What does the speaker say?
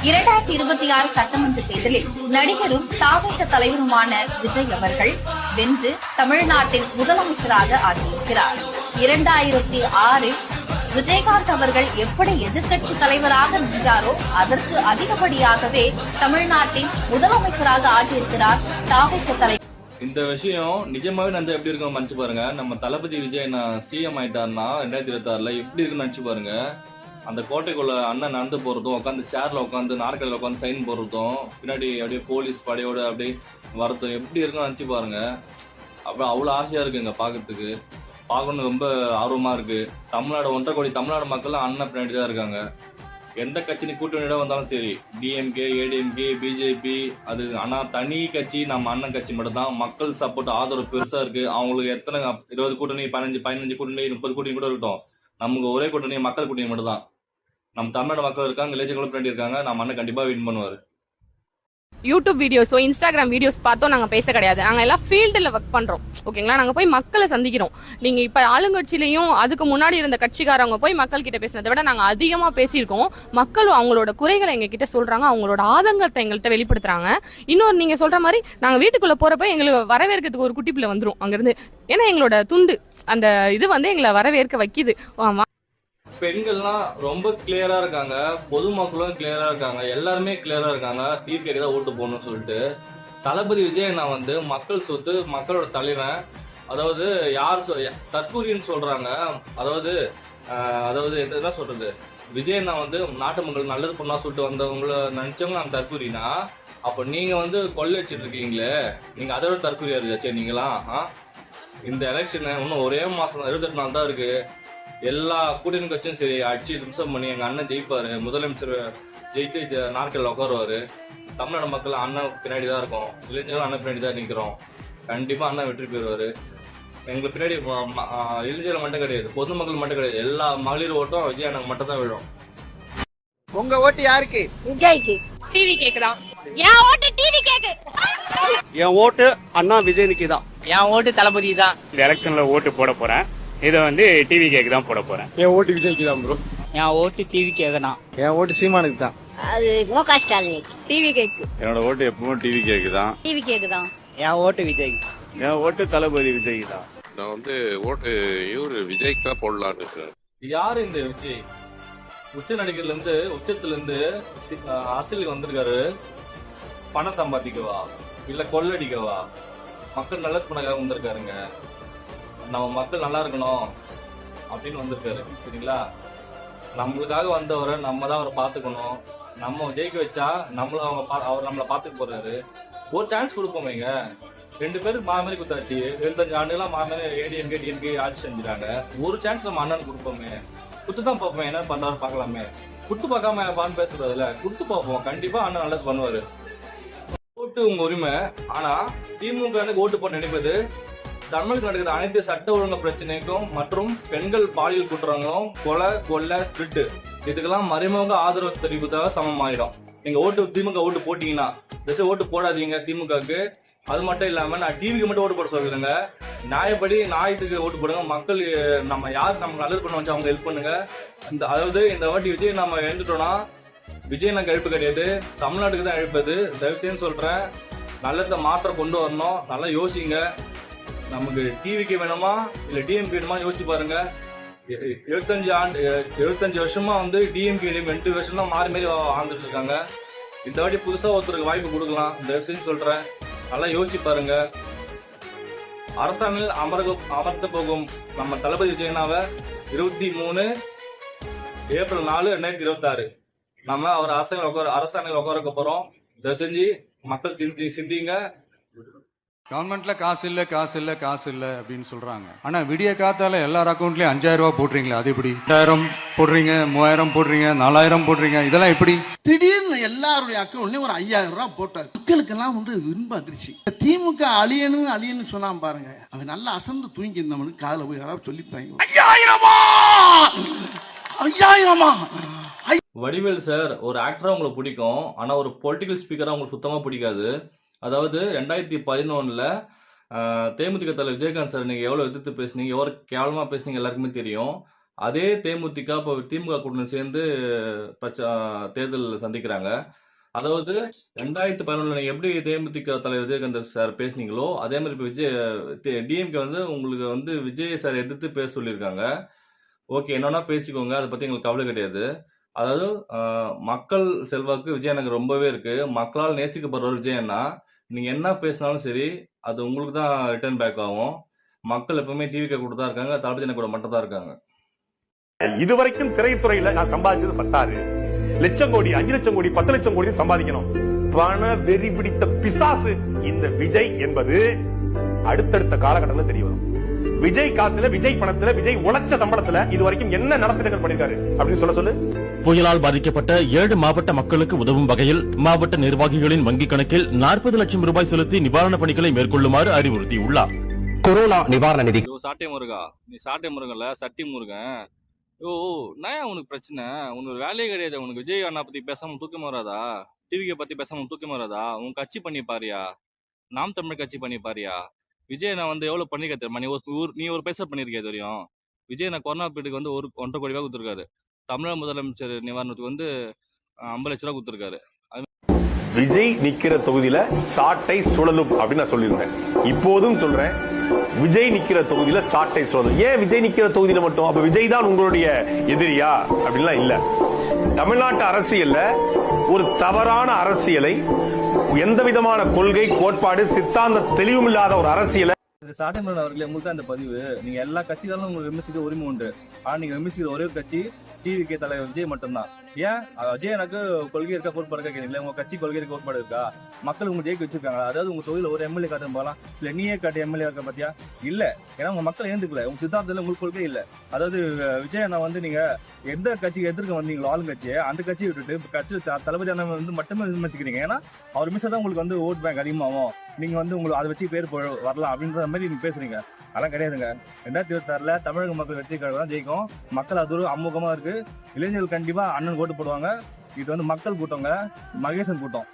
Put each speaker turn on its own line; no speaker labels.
2026 சட்டமன்ற தேர்தலில் நடிகரும் தாவேக தலைவருமான விஜய் அவர்கள் வென்று தமிழ்நாட்டின் முதலமைச்சராக ஆகியிருக்கிறார். 2006 விஜயகாந்த் அவர்கள் எப்படி எதிர்க்கட்சி தலைவராக நின்றாரோ அதற்கு அதிகப்படியாகவே தமிழ்நாட்டின் முதலமைச்சராக ஆகியிருக்கிறார் தாவேக தலைவர்.
இந்த விஷயம் நிஜமாவே நான் எப்படி இருக்கும் நினைச்சு பாருங்க. நம்ம தளபதி விஜய் சிஎம் ஆயிட்டாருன்னா 2026 எப்படி இருக்குன்னு நினைச்சு பாருங்க. அந்த கோட்டைக்குள்ள அண்ணன் நடந்து போறதும், உட்காந்து சேர்ல உட்காந்து நாற்காலில உட்காந்து சைன் போடுறதும், பின்னாடி அப்படியே போலீஸ் படையோட அப்படியே வரதும் எப்படி இருக்குன்னு நினைச்சு பாருங்க. அப்புறம் அவ்வளவு ஆசையா இருக்குங்க பாக்குறதுக்கு, பார்க்கணும் ரொம்ப ஆர்வமா இருக்கு. தமிழ்நாடு 1.5 கோடி தமிழ்நாடு மக்கள் அண்ணன் பின்னாடி தான் இருக்காங்க. எந்த கட்சி கூட்டணியோட வந்தாலும் சரி, டிஎம்கே, ஏடிஎம்கே, பிஜேபி, அது ஆனா தனி கட்சி நம்ம அண்ணன் கட்சி மட்டும் தான். மக்கள் சப்போர்ட் ஆதரவு பெருசா இருக்கு. அவங்களுக்கு எத்தனை 20 கூட்டணி, 15 கூட்டணி, 30 கூட்டணி கூட இருக்கட்டும், நமக்கு ஒரே கூட்டணி மக்கள் கூட்டணி மட்டும் தான். நம்ம தமிழ்நாடு மக்கள் இருக்காங்க, இளைஞர்களும் பின்னாடி இருக்காங்க. நம்ம அண்ணன் கண்டிப்பா வின் பண்ணுவாரு.
யூடியூப் வீடியோஸோ இன்ஸ்டாகிராம் வீடியோஸ் பார்த்தோம் நாங்க பேச கிடையாது. நாங்க எல்லாம் ஃபீல்டுல ஒர்க் பண்றோம். ஓகேங்களா, நாங்க போய் மக்களை சந்திக்கிறோம். நீங்க இப்ப ஆளுங்கட்சியிலையும் அதுக்கு முன்னாடி இருந்த கட்சிக்காரங்க போய் மக்கள் கிட்ட பேசுறதை விட நாங்க அதிகமா பேசியிருக்கோம். மக்களும் அவங்களோட குறைகளை எங்க கிட்ட சொல்றாங்க, அவங்களோட ஆதங்கத்தை எங்கள்கிட்ட வெளிப்படுத்துறாங்க. இன்னொரு நீங்க சொல்ற மாதிரி நாங்க வீட்டுக்குள்ள போறப்ப எங்களுக்கு வரவேற்கிறதுக்கு ஒரு குட்டி பிள்ளை வந்துரும் அங்கிருந்து. ஏன்னா எங்களோட துண்டு அந்த இது எங்களை வரவேற்க வைக்குது.
பெண்கள்லாம் ரொம்ப கிளியரா இருக்காங்க, பொதுமக்களும் கிளியரா இருக்காங்க, எல்லாருமே கிளியரா இருக்காங்க. டிவிக்கு தான் ஓட்டு போடணும்னு சொல்லிட்டு தளபதி விஜய் மக்கள் சொத்து, மக்களோட தலைவன். அதாவது யார் தற்கூரின்னு சொல்றாங்க. அதாவது என்ன சொல்றது, விஜய் நாட்டு மக்கள் நல்லது பண்ணா சொல்லிட்டு வந்தவங்கள நினைச்சவங்க நாங்க தற்கூரினா, அப்ப நீங்க கொள்ளை வச்சுட்டு இருக்கீங்களே, நீங்க அதோட தற்கூரியா இருக்காச்சே நீங்களா? இந்த எலெக்ஷன் இன்னும் ஒரே மாசம் 28 நாள் தான் இருக்கு. எல்லா கூட்டணி கட்சியும் சரி அடிச்சு நிமிஷம் பண்ணி எங்க அண்ணன் ஜெயிப்பாரு, முதலமைச்சர் ஜெயிச்சு நாட்கள் உட்காருவாரு. தமிழ்நாடு மக்கள் அண்ணன் பின்னாடி தான் இருக்கும், இளைஞர்கள் அண்ணன் பின்னாடி தான் நிற்கிறோம். கண்டிப்பா அண்ணன் வெற்றி பெறுவாரு. எங்களுக்கு பின்னாடி இளைஞர்கள் மட்டும் கிடையாது, பொதுமக்கள் மட்டும் கிடையாது, எல்லா மகளிர் ஓட்டும் விஜய் அண்ணன் மட்டும் தான் விழும்.
உங்க ஓட்டு யாருக்கு?
விஜய்க்கு. டிவி கேக்குதான். என் ஓட்டு டிவி கேக்கு.
என் ஓட்டு அண்ணா விஜயனுக்கு தான்.
என் ஓட்டு தளபதி தான்.
இந்த எலெக்ஷன்ல ஓட்டு போட போறேன். இதை டிவி கேக்கு தான் போட போறேன்.
என் ஓட்டு விஜய்க்கு தான் ப்ரோ.
என் ஓட்டு டிவி கேக்கு தான்.
என் ஓட்டு சீமானுக்கு தான்.
அது மோகா ஸ்டாலின். டிவி கேக்கு.
என்னோட ஓட்டு எப்பவுமே டிவி கேக்கு தான்.
டிவி கேக்கு தான்.
என் ஓட்டு விஜய்.
என் ஓட்டு தளபதி விஜய் தான்.
நான் ஓட்டு இவரு விஜய்க்கு தான் போடலான்னு இருக்கேன்.
யாரு இந்த விஜய்? நடிகர்ல இருந்து உச்சத்துல இருந்து அரசியலுக்கு வந்திருக்காரு. பணம் சம்பாதிக்கவா இல்ல கொள்ளடிக்கவா? மக்கள் நல்லது பண்ணக்காக வந்திருக்காருங்க. நம்ம மக்கள் நல்லா இருக்கணும் அப்படின்னு வந்திருக்காரு. சரிங்களா, நம்மளுக்காக வந்தவரை நம்ம தான் அவரை பார்த்துக்கணும். நம்ம ஜெயிக்க வச்சா அவர் நம்மளை பார்த்துக்க போறாரு. ஒரு சான்ஸ் கொடுப்போமேங்க. 2 பேருக்கு மாறி குத்தாச்சு. 25 ஆண்டுகளாம் மாறி ஏடிஎம்கே டிஎம்கே ஆட்சி செஞ்சுட்டாங்க. ஒரு சான்ஸ் நம்ம அண்ணன் கொடுப்போமே. குத்துதான் பார்ப்போம், என்ன பண்றாரு பார்க்கலாமே. குத்து பார்க்காம பான்னு பேசுறதுல குத்து பார்ப்போம். கண்டிப்பா அண்ணன் நல்லது பண்ணுவாரு. ஓட்டு உங்க உரிமை. ஆனா திமுக ஓட்டு போட்டு நினைப்பது தமிழ் நடக்கிற அனைத்து சட்ட ஒழுங்கு பிரச்சனைக்கும் மற்றும் பெண்கள் பாலியல் குற்றங்களும், கொலை, திருட்டு, இதுக்கெல்லாம் மறைமுக ஆதரவு தெரிவித்தாக சமமாயிடும். நீங்க திமுக ஓட்டு போட்டீங்கன்னா ஓட்டு போடாதீங்க திமுகவுக்கு. அது மட்டும் இல்லாம நான் டிவிக்கு மட்டும் ஓட்டு போட சொல்லுங்க. நியாயப்படி நியாயத்துக்கு ஓட்டு போடுங்க. மக்கள் நம்ம யார் நமக்கு நல்லது பண்ண வச்சு அவங்க ஹெல்ப் பண்ணுங்க. அதாவது இந்த வாட்டி விஜய் நம்ம எழுந்துட்டோம்னா விஜய் நாங்க எழுப்பு கிடையாது, தமிழ்நாட்டுக்கு தான் எழுப்பது. தயவுசெய்து சொல்றேன், நல்லத மாற்றம் கொண்டு வரணும். நல்லா யோசிங்க. நமக்கு டிவிக்கு வேணுமா இல்ல டிஎம்கே வேணுமா யோசிச்சு பாருங்க. 75 வருஷமா டிஎம்கே 2 வருஷம் தான் மாறி ஆண்டுட்டு இருக்காங்க. இந்த வாட்டி புதுசா ஒருத்தருக்கு வாய்ப்பு கொடுக்கலாம். தயவுசெய்து சொல்றேன், நல்லா யோசிச்சு பாருங்க. அரசாணையில் அமர்த்த போகும் நம்ம தளபதி விஜயனாவை 23 ஏப்ரல் 4, 2026 நம்ம அவர் அரசாணையில் உட்கார போறோம். தயவு செஞ்சு மக்கள் சிந்திங்க.
கவர்மெண்ட்ல காசு இல்ல அப்படின்னு சொல்றாங்க. ஆனா விடிய காத்தால எல்லார் அக்கௌண்ட்லயும் 5000 ரூபாய் போடுறீங்களா? அது எப்படி? 2000 போடுறீங்க, 3000 போடுறீங்க, 4000 போடுறீங்க, இதெல்லாம் எப்படி?
திடீர்னு எல்லாருடைய அக்கௌண்ட்லயும் ஒரு 5000 ரூபாய் போட்டார். மக்களுக்கெல்லாம் விரும்ப அதிர்ச்சி. திமுக அழியணும் சொன்னா பாருங்க, அவன் நல்லா அசந்து தூங்கி இருந்தவனுக்கு காதுல போய் யாராவது சொல்லிப்பாங்க. 5000
வடிவேல் சார் ஒரு ஆக்டரா உங்களுக்கு பிடிக்கும், ஆனா ஒரு பொலிட்டிக்கல் ஸ்பீக்கரா உங்களுக்கு சுத்தமா பிடிக்காது. அதாவது 2011 தேமுதிக தலைவர் விஜயகாந்த் சார் நீங்க எவ்வளவு எதிர்த்து பேசுனீங்க, எவ்வளவு கேவலமா பேசுனீங்க எல்லாருக்குமே தெரியும். அதே தேமுதிக இப்போ திமுக கூட்டணி சேர்ந்து தேர்தல் சந்திக்கிறாங்க. அதாவது 2011 நீங்க எப்படி தேமுதிக தலைவர் விஜயகாந்த் சார் பேசுனீங்களோ அதே மாதிரி இப்போ டிஎம்கே வந்து உங்களுக்கு வந்து விஜய் சார் எதிர்த்து பேச சொல்லியிருக்காங்க. ஓகே, என்னன்னா பேசிக்கோங்க, அதை பத்தி எங்களுக்கு கவலை கிடையாது. அதாவது மக்கள் செல்வாக்கு விஜய் எனக்கு ரொம்பவே இருக்கு. மக்களால் நேசிக்கப்படுற விஜய் அண்ணா, நீங்க என்ன பேசினாலும் சரி அது உங்களுக்கு தான் ரிட்டர்ன் பேக் ஆகும். மக்கள் எப்பவுமே டிவிகே கூட தான் இருக்காங்க, தளபதி அண்ணா கூட மட்டும் தான் இருக்காங்க.
இதுவரைக்கும் திரைத்துறையில நான் சம்பாதிச்சது 10 லட்சம் கோடி, 5 லட்சம் கோடி, 10 லட்சம் கோடி சம்பாதிக்கணும். பண வெறி பிடித்த பிசாசு இந்த விஜய் என்பது அடுத்தடுத்த காலகட்டத்தில் தெரிய வரும். விஜய் காசுல, விஜய் பணத்துல, விஜய் உழைச்ச சம்பளத்துல இது வரைக்கும் என்ன நடத்தினங்கள் பண்ணிருக்காரு அப்படின்னு சொல்லு.
புயலால் பாதிக்கப்பட்ட 7 மாவட்ட மக்களுக்கு உதவும் வகையில் மாவட்ட நிர்வாகிகளின் வங்கிக் கணக்கில் 40 லட்சம் ரூபாய் செலுத்தி நிவாரணப் பணிகளை மேற்கொள்ளுமாறு அறிவுறுத்தியுள்ளார். கொரோனா நிவாரண நிதி.
சாட்டை முருகா, நீ சாட்டை முருகன்ல சட்டி முருகன். நான் உனக்கு பிரச்சனை, உனக்கு வேலையே கிடையாது. உனக்கு விஜய் அண்ணா பத்தி பேசாம தூக்கம் வராதா? டிவிகே பத்தி பேசாம தூக்கம் வராதா? உன் கட்சி பண்ணி பாரியா, நாம் தமிழ் கட்சி பண்ணி பாரியா. விஜய் நான் வந்து எவ்வளவு பண்ணிருக்க தெரியுமா? நீ ஒரு பைசா பண்ணிருக்க இது வரையும். விஜய் நான் கொரோனா பீரியடுக்கு வந்து 1.5 கோடி ரூபாய் கொடுத்துருக்காரு. தமிழக முதலமைச்சர் நிவாரணத்துக்கு வந்து 50 லட்ச ரூபாய் கொடுத்துருக்காரு.
விஜய் நிக்கிற தொகுதியில சாட்டை சுழலும் அப்படின்னு நான் சொல்லியிருந்தேன். இப்போதும் சொல்றேன், விஜய் நிக்கிற தொகுதியில சாட்டை சுழலும். ஏன் விஜய் நிக்கிற தொகுதியில மட்டும்? அப்ப விஜய் தான் உங்களுடைய எதிரியா அப்படின்லாம் இல்ல. தமிழ்நாட்டு அரசியல்ல ஒரு தவறான அரசியலை, எந்த விதமான கொள்கை, கோட்பாடு, சித்தாந்த தெளிவும் இல்லாத ஒரு அரசியலை.
சாட்டை அவர்களே, உங்களுக்கு அந்த பதிவு, நீங்க எல்லா கட்சிகளும் உங்களுக்கு விமர்சிக்க உரிமை உண்டு. ஆனா நீங்க விமர்சிக்கிற ஒரே கட்சி டிவிகே தலைவர் விஜய் மட்டும்தான். ஏன் விஜய் எனக்கு கொள்கை இருக்கா, கோட்பாடு இருக்கா கேட்கல. உங்க கட்சி கொள்கை இருக்க, கோட்பாடு இருக்கா? மக்கள் உங்க ஜெயிக்க வச்சிருக்காங்க. அதாவது உங்க தொகுதியில ஒரு எம்எல்ஏ காட்டும் போகலாம், இல்ல நீயே காட்டு எம்எல்ஏ இருக்க பாத்தியா? இல்ல, ஏன்னா உங்க மக்கள் ஏந்துக்கல. உங்க சித்தாந்தத்துல உங்களுக்கு கொள்கை இல்ல. அதாவது விஜய் அண்ணா வந்து நீங்க எந்த கட்சிக்கு எதிர்க்க வந்தீங்களோ ஆளுங்கட்சியை, அந்த கட்சியை விட்டுட்டு கட்சி தளபதி அண்ணா வந்து மட்டுமே விமர்சிக்கிறீங்க. ஏன்னா அவர் மிஸ் தான் உங்களுக்கு வந்து ஓட் பேங்க் அதிகமாகும், நீங்க வந்து உங்களுக்கு அதை வச்சு பேர் வரலாம் அப்படின்ற மாதிரி நீங்க பேசுறீங்க. அதெல்லாம் கிடையாதுங்க. 2026 தமிழக மக்கள் வெற்றி கழகம் தான் ஜெயிக்கும். மக்கள் அது ஒரு அமோகமா இருக்கு. இளைஞர்கள் கண்டிப்பா அண்ணன் ஓட்டு போடுவாங்க. இது வந்து மக்கள் கூட்டங்க, மகேசன் கூட்டம்.